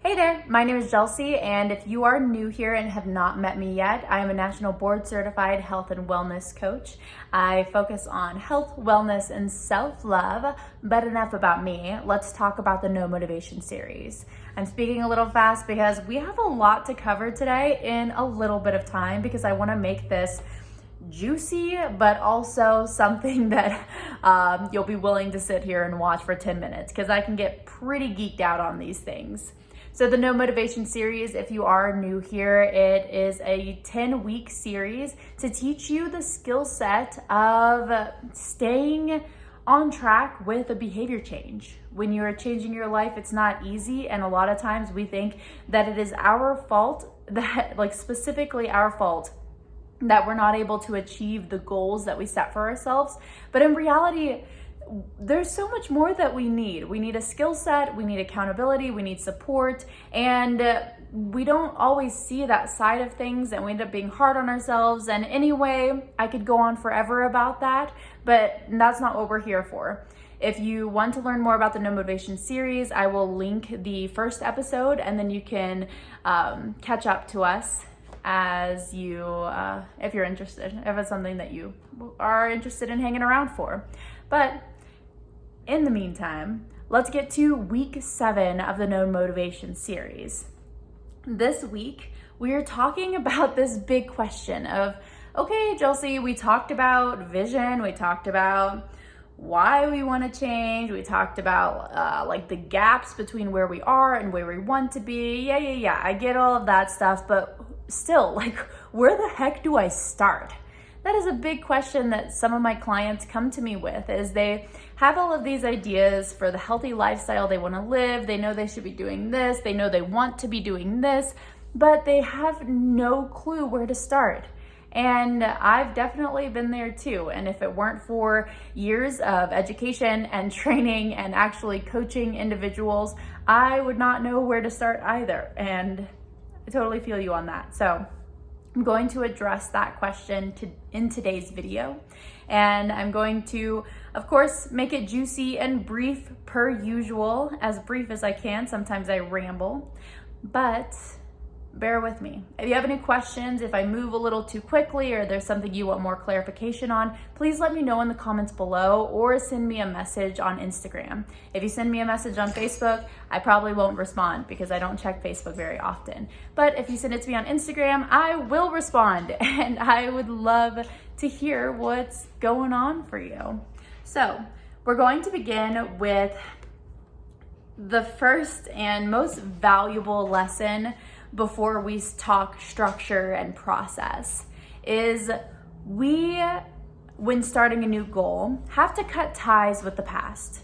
Hey there, my name is Chelsea, and if you are new here and have not met me yet, I am a national board certified health and wellness coach. I focus on health, wellness, and self-love, but enough about me. Let's talk about the No Motivation series. I'm speaking a little fast because we have a lot to cover today in a little bit of time because I want to make this juicy, but also something that you'll be willing to sit here and watch for 10 minutes because I can get pretty geeked out on these things. So the No Motivation series, if you are new here, it is a 10-week series to teach you the skill set of staying on track with a behavior change. When you're changing your life, it's not easy, and a lot of times we think that it is our fault, specifically our fault, that we're not able to achieve the goals that we set for ourselves. But in reality, there's so much more that we need. We need a skill set, we need accountability, we need support, and we don't always see that side of things, and we end up being hard on ourselves. And anyway, I could go on forever about that, but that's not what we're here for. If you want to learn more about the No Motivation series, I will link the first episode, and then you can catch up to us as you, if you're interested, if it's something that you are interested in hanging around for. But in the meantime, let's get to week 7 of the No Motivation series. This week, we are talking about this big question of, okay, Chelsea, we talked about vision, we talked about why we want to change, we talked about the gaps between where we are and where we want to be. Yeah, I get all of that stuff, but still, where the heck do I start? That is a big question that some of my clients come to me with, is they have all of these ideas for the healthy lifestyle they want to live. They know they should be doing this. They know they want to be doing this, but they have no clue where to start. And I've definitely been there too. And if it weren't for years of education and training and actually coaching individuals, I would not know where to start either. And I totally feel you on that. So I'm going to address that question in today's video, and I'm going to, of course, make it juicy and brief per usual, as brief as I can. Sometimes I ramble, but bear with me. If you have any questions, if I move a little too quickly or there's something you want more clarification on, please let me know in the comments below or send me a message on Instagram. If you send me a message on Facebook, I probably won't respond because I don't check Facebook very often. But if you send it to me on Instagram, I will respond, and I would love to hear what's going on for you. So we're going to begin with the first and most valuable lesson before we talk structure and process, is we, when starting a new goal, have to cut ties with the past.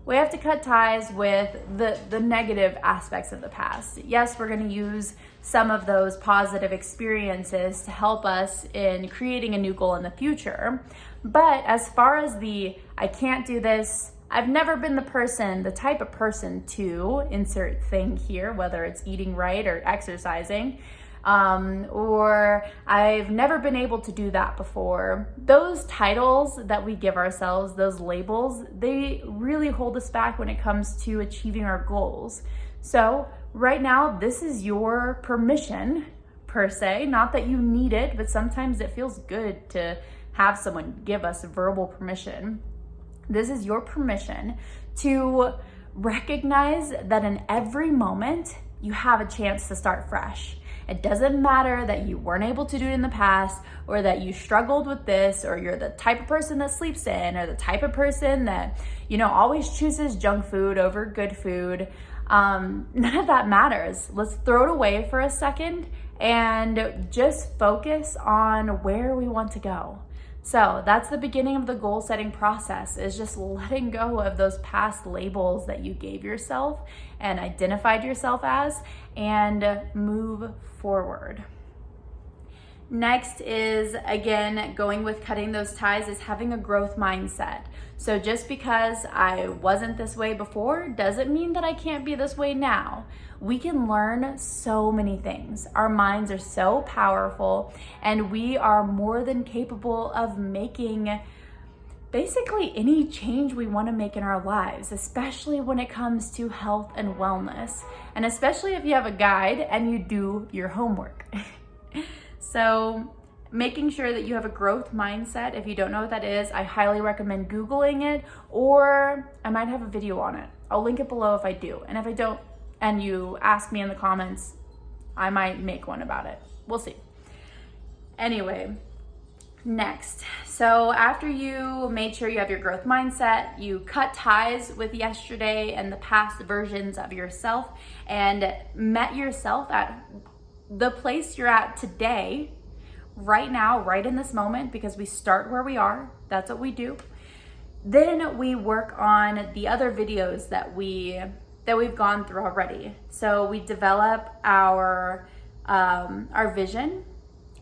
We have to cut ties with the negative aspects of the past. Yes, we're going to use some of those positive experiences to help us in creating a new goal in the future. But as far as I can't do this, I've never been the type of person to insert thing here, whether it's eating right or exercising, or I've never been able to do that before. Those titles that we give ourselves, those labels, they really hold us back when it comes to achieving our goals. So right now, this is your permission, per se. Not that you need it, but sometimes it feels good to have someone give us verbal permission. This is your permission to recognize that in every moment, you have a chance to start fresh. It doesn't matter that you weren't able to do it in the past, or that you struggled with this, or you're the type of person that sleeps in, or the type of person that, always chooses junk food over good food. None of that matters. Let's throw it away for a second and just focus on where we want to go. So that's the beginning of the goal setting process, is just letting go of those past labels that you gave yourself and identified yourself as, and move forward. Next is, again, going with cutting those ties, is having a growth mindset. So just because I wasn't this way before doesn't mean that I can't be this way now. We can learn so many things. Our minds are so powerful, and we are more than capable of making basically any change we want to make in our lives, especially when it comes to health and wellness, and especially if you have a guide and you do your homework. So making sure that you have a growth mindset. If you don't know what that is, I highly recommend Googling it, or I might have a video on it. I'll link it below if I do. And if I don't, and you ask me in the comments, I might make one about it. We'll see. Anyway, next. So after you made sure you have your growth mindset, you cut ties with yesterday and the past versions of yourself and met yourself at the place you're at today, right now, right in this moment, because we start where we are. That's what we do. Then we work on the other videos that we've gone through already. So we develop our vision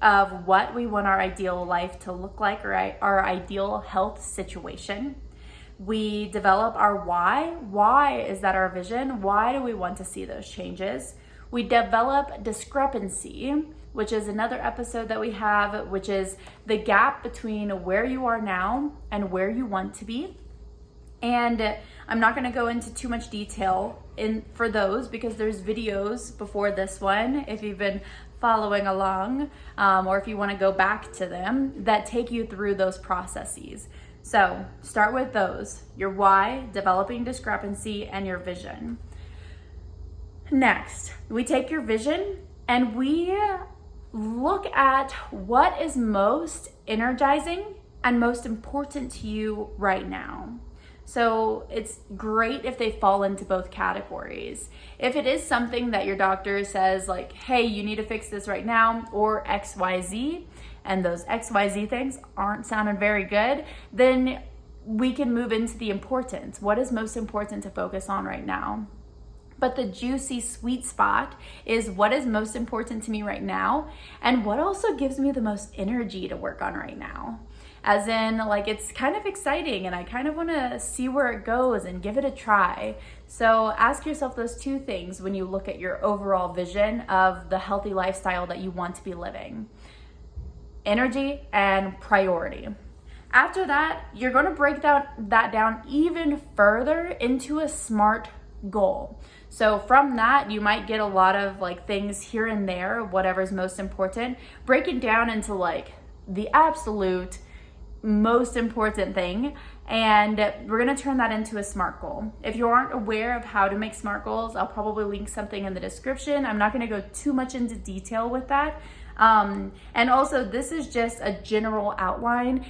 of what we want our ideal life to look like, or our ideal health situation. We develop our why. Why is that our vision? Why do we want to see those changes? We develop discrepancy, which is another episode that we have, which is the gap between where you are now and where you want to be. And I'm not going to go into too much detail for those, because there's videos before this one, if you've been following along, or if you want to go back to them, that take you through those processes. So start with those: your why, developing discrepancy, and your vision. Next, we take your vision and we look at what is most energizing and most important to you right now. So it's great if they fall into both categories. If it is something that your doctor says like, hey, you need to fix this right now, or XYZ, and those XYZ things aren't sounding very good, then we can move into the importance. What is most important to focus on right now? But the juicy sweet spot is what is most important to me right now, and what also gives me the most energy to work on right now. As in, like, it's kind of exciting and I kind of want to see where it goes and give it a try. So ask yourself those two things when you look at your overall vision of the healthy lifestyle that you want to be living: energy and priority. After that, you're going to break that down even further into a SMART goal. So from that, you might get a lot of like things here and there, whatever's most important, break it down into like the absolute most important thing. And we're going to turn that into a SMART goal. If you aren't aware of how to make SMART goals, I'll probably link something in the description. I'm not going to go too much into detail with that. And also, this is just a general outline.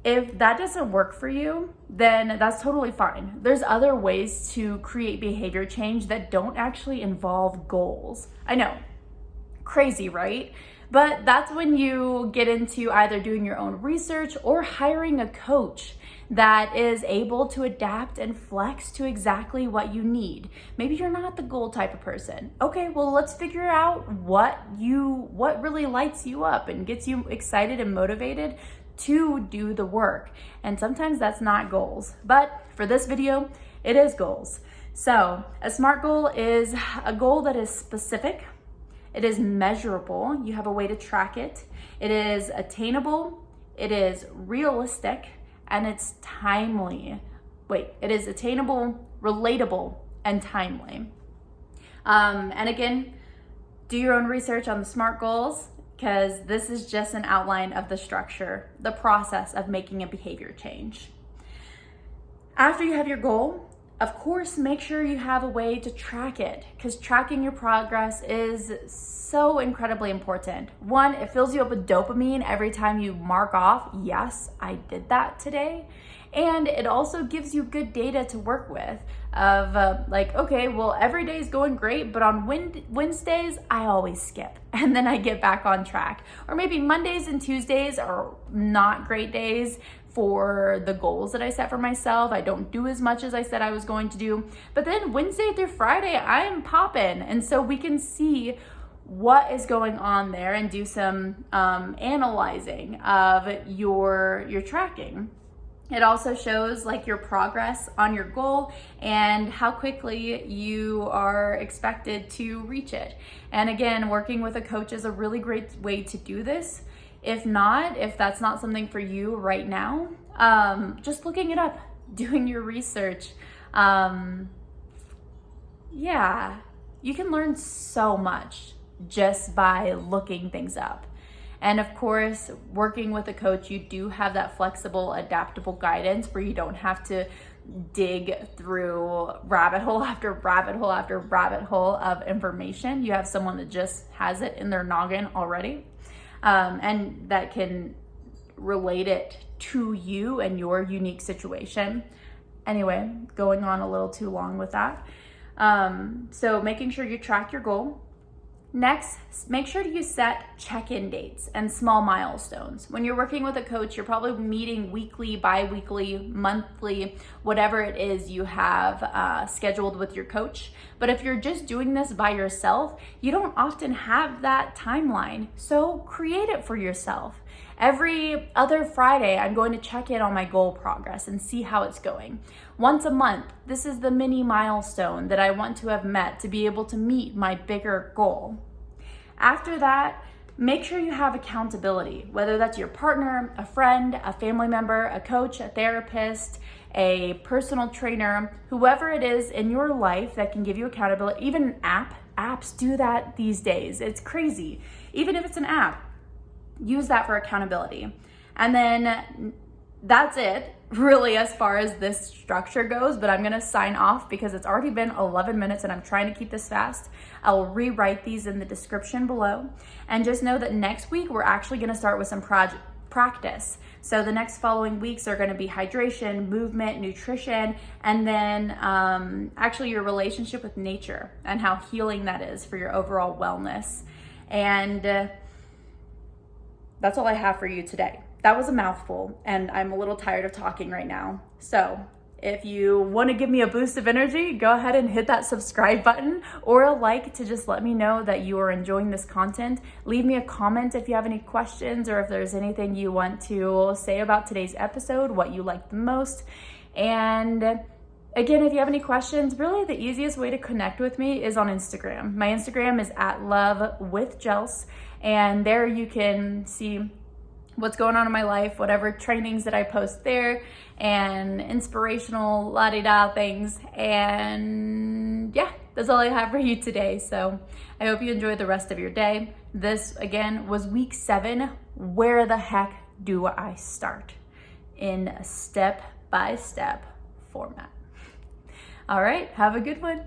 If that doesn't work for you, then that's totally fine. There's other ways to create behavior change that don't actually involve goals. I know, crazy, right? But that's when you get into either doing your own research or hiring a coach that is able to adapt and flex to exactly what you need. Maybe you're not the goal type of person. Okay, well, let's figure out what really lights you up and gets you excited and motivated to do the work. And sometimes that's not goals, but for this video, it is goals. So a SMART goal is a goal that is specific, it is measurable, you have a way to track it, it is attainable, it is realistic, and it's timely. It is attainable, relatable, and timely. And again, do your own research on the SMART goals, because this is just an outline of the structure, the process of making a behavior change. After you have your goal, of course, make sure you have a way to track it, because tracking your progress is so incredibly important. One, it fills you up with dopamine every time you mark off, yes, I did that today. And it also gives you good data to work with of like, okay, well, every day is going great, but on Wednesdays, I always skip and then I get back on track. Or maybe Mondays and Tuesdays are not great days for the goals that I set for myself. I don't do as much as I said I was going to do, but then Wednesday through Friday, I'm popping. And so we can see what is going on there and do some analyzing of your tracking. It also shows like your progress on your goal and how quickly you are expected to reach it. And again, working with a coach is a really great way to do this. If that's not something for you right now, just looking it up, doing your research. Yeah, you can learn so much just by looking things up. And of course, working with a coach, you do have that flexible, adaptable guidance where you don't have to dig through rabbit hole after rabbit hole after rabbit hole of information. You have someone that just has it in their noggin already, and that can relate it to you and your unique situation. Anyway, going on a little too long with that. So making sure you track your goal. Next, make sure you set check-in dates and small milestones. When you're working with a coach, you're probably meeting weekly, bi-weekly, monthly, whatever it is you have scheduled with your coach. But if you're just doing this by yourself, you don't often have that timeline. So create it for yourself. Every other Friday, I'm going to check in on my goal progress and see how it's going. Once a month, this is the mini milestone that I want to have met to be able to meet my bigger goal. After that, make sure you have accountability, whether that's your partner, a friend, a family member, a coach, a therapist, a personal trainer, whoever it is in your life that can give you accountability. Even an app. Apps do that these days. It's crazy. Even if it's an app, use that for accountability. And then that's it, really, as far as this structure goes, but I'm gonna sign off because it's already been 11 minutes and I'm trying to keep this fast. I'll rewrite these in the description below. And just know that next week, we're actually gonna start with some practice. So the next following weeks are gonna be hydration, movement, nutrition, and then actually your relationship with nature and how healing that is for your overall wellness. And that's all I have for you today. That was a mouthful, and I'm a little tired of talking right now. So if you want to give me a boost of energy, go ahead and hit that subscribe button or a like to just let me know that you are enjoying this content. Leave me a comment if you have any questions or if there's anything you want to say about today's episode, what you liked the most. And again, if you have any questions, really the easiest way to connect with me is on Instagram. My Instagram is @lovewithjels, and there you can see what's going on in my life, whatever trainings that I post there, and inspirational la-di-da things. And yeah, that's all I have for you today. So I hope you enjoy the rest of your day. This, again, was week 7. Where the heck do I start? In a step-by-step format. All right, have a good one.